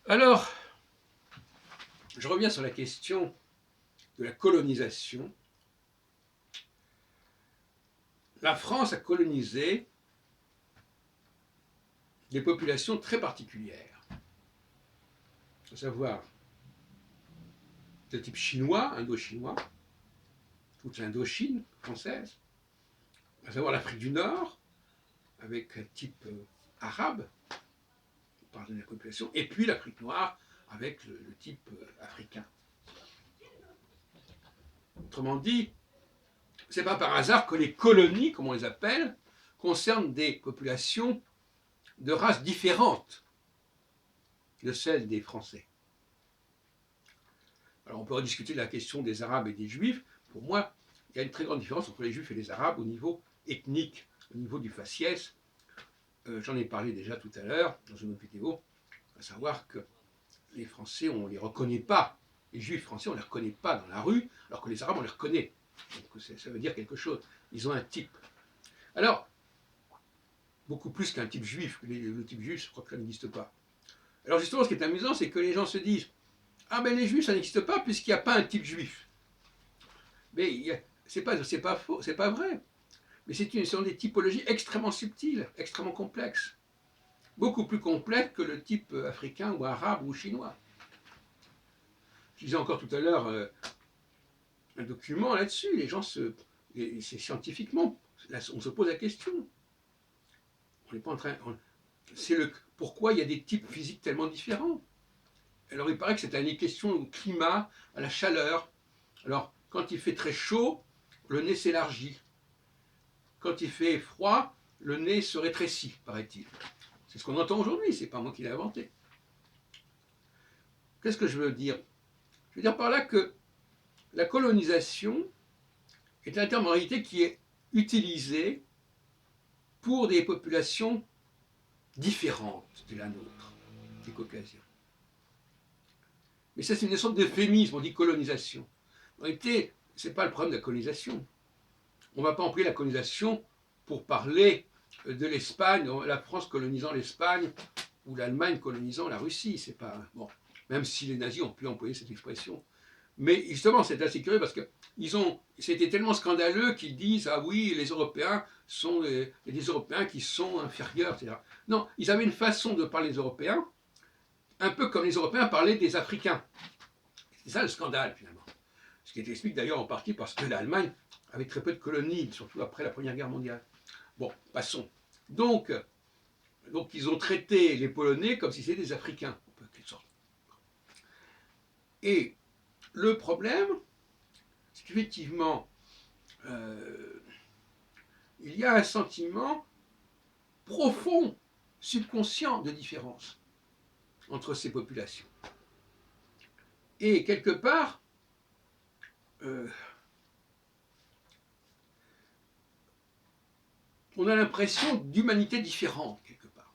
Alors, je reviens sur la question de la colonisation. La France a colonisé des populations très particulières, à savoir de type chinois, indo-chinois, toute l'Indochine française, à savoir l'Afrique du Nord, avec un type arabe, par la population, et puis l'Afrique noire, avec le type africain. Autrement dit, c'est pas par hasard que les colonies, comme on les appelle, concernent des populations de races différentes de celles des Français. Alors on peut rediscuter de la question des Arabes et des Juifs. Pour moi, il y a une très grande différence entre les Juifs et les Arabes au niveau ethnique, au niveau du faciès. J'en ai parlé déjà tout à l'heure dans une autre vidéo, à savoir que les Français, on ne les reconnaît pas. Les Juifs français, on ne les reconnaît pas dans la rue, alors que les Arabes, on les reconnaît. Donc ça veut dire quelque chose. Ils ont un type. Alors, beaucoup plus qu'un type juif. Le type juif, je crois que ça n'existe pas. Alors justement, ce qui est amusant, c'est que les gens se disent « Ah ben les juifs, ça n'existe pas puisqu'il n'y a pas un type juif. » Mais c'est pas faux, c'est pas vrai. Mais ce sont des typologies extrêmement subtiles, extrêmement complexes. Beaucoup plus complexes que le type africain ou arabe ou chinois. Je disais encore tout à l'heure un document là-dessus. Les gens c'est scientifiquement, on se pose la question. On n'est pas en train... pourquoi il y a des types physiques tellement différents. Alors il paraît que c'est une question au climat, à la chaleur. Alors quand il fait très chaud, le nez s'élargit. Quand il fait froid, le nez se rétrécit, paraît-il. C'est ce qu'on entend aujourd'hui, c'est pas moi qui l'ai inventé. Qu'est-ce que je veux dire? Je veux dire par là que la colonisation est un terme en réalité qui est utilisé pour des populations différentes de la nôtre, des Caucasiens. Mais ça, c'est une sorte d'euphémisme, on dit colonisation. En réalité, ce n'est pas le problème de la colonisation. On ne va pas employer la colonisation pour parler de l'Espagne, la France colonisant l'Espagne ou l'Allemagne colonisant la Russie. C'est pas bon, même si les nazis ont pu employer cette expression. Mais justement, c'est assez curieux parce que c'était tellement scandaleux qu'ils disent ah oui, les Européens sont des Européens qui sont inférieurs, etc. Non, ils avaient une façon de parler des Européens, un peu comme les Européens parlaient des Africains. C'est ça le scandale finalement. Ce qui explique d'ailleurs en partie parce que l'Allemagne avait très peu de colonies, surtout après la Première Guerre mondiale. Bon, passons. Donc ils ont traité les Polonais comme si c'était des Africains, en quelque sorte. Et le problème, c'est qu'effectivement, il y a un sentiment profond, subconscient de différence entre ces populations. Et quelque part, on a l'impression d'humanité différente, quelque part.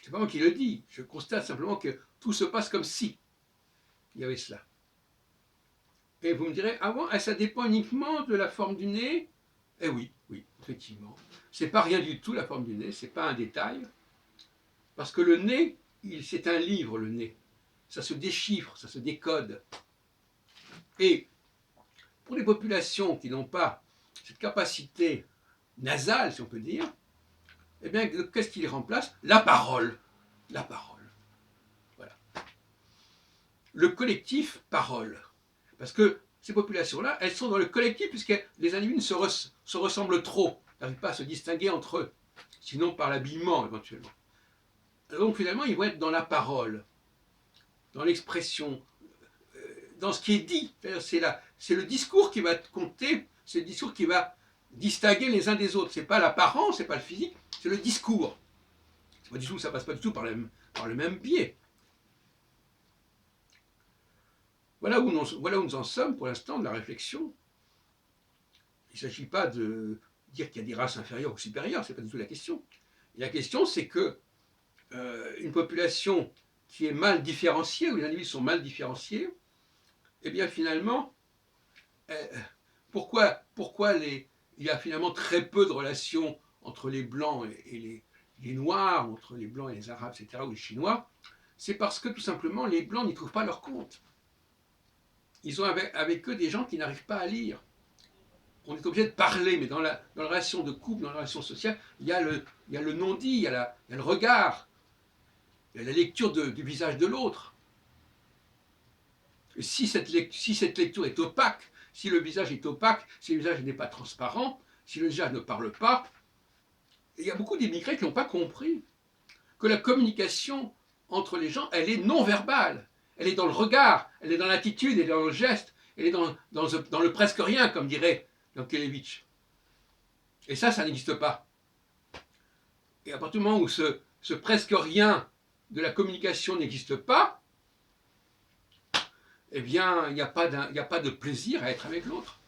C'est pas moi qui le dis, je constate simplement que tout se passe comme si il y avait cela. Et vous me direz, ah bon, ça dépend uniquement de la forme du nez? Eh oui, oui, effectivement. C'est pas rien du tout la forme du nez, c'est pas un détail. Parce que le nez, c'est un livre, le nez. Ça se déchiffre, ça se décode. Et pour les populations qui n'ont pas cette capacité nasale, si on peut dire, eh bien, qu'est-ce qui les remplace? La parole. La parole. Voilà. Le collectif parole. Parce que ces populations-là, elles sont dans le collectif puisque les individus se ressemblent trop, n'arrivent pas à se distinguer entre eux, sinon par l'habillement éventuellement. Donc finalement, ils vont être dans la parole, dans l'expression, dans ce qui est dit. C'est le discours qui va compter, c'est le discours qui va distinguer les uns des autres. C'est pas l'apparence, c'est pas le physique, c'est le discours. Pas du tout, ça passe pas du tout par le même biais. Voilà où nous en sommes pour l'instant de la réflexion. Il ne s'agit pas de dire qu'il y a des races inférieures ou supérieures, ce n'est pas du tout la question. Et la question, c'est que une population qui est mal différenciée, où les individus sont mal différenciés, eh bien finalement, pourquoi il y a finalement très peu de relations entre les blancs et les Noirs, entre les Blancs et les Arabes, etc., ou les Chinois, c'est parce que tout simplement les Blancs n'y trouvent pas leur compte. Ils ont avec eux des gens qui n'arrivent pas à lire. On est obligé de parler, mais dans la relation de couple, dans la relation sociale, il y a le non-dit, il y a le regard, il y a la lecture du visage de l'autre. Si cette lecture est opaque, si le visage est opaque, si le visage n'est pas transparent, si le visage ne parle pas, il y a beaucoup d'immigrés qui n'ont pas compris que la communication entre les gens, elle est non verbale. Elle est dans le regard, elle est dans l'attitude, elle est dans le geste, elle est dans le presque rien, comme dirait Yankelevitch. Et ça n'existe pas. Et à partir du moment où ce presque rien de la communication n'existe pas, eh bien, il n'y a pas de plaisir à être avec l'autre.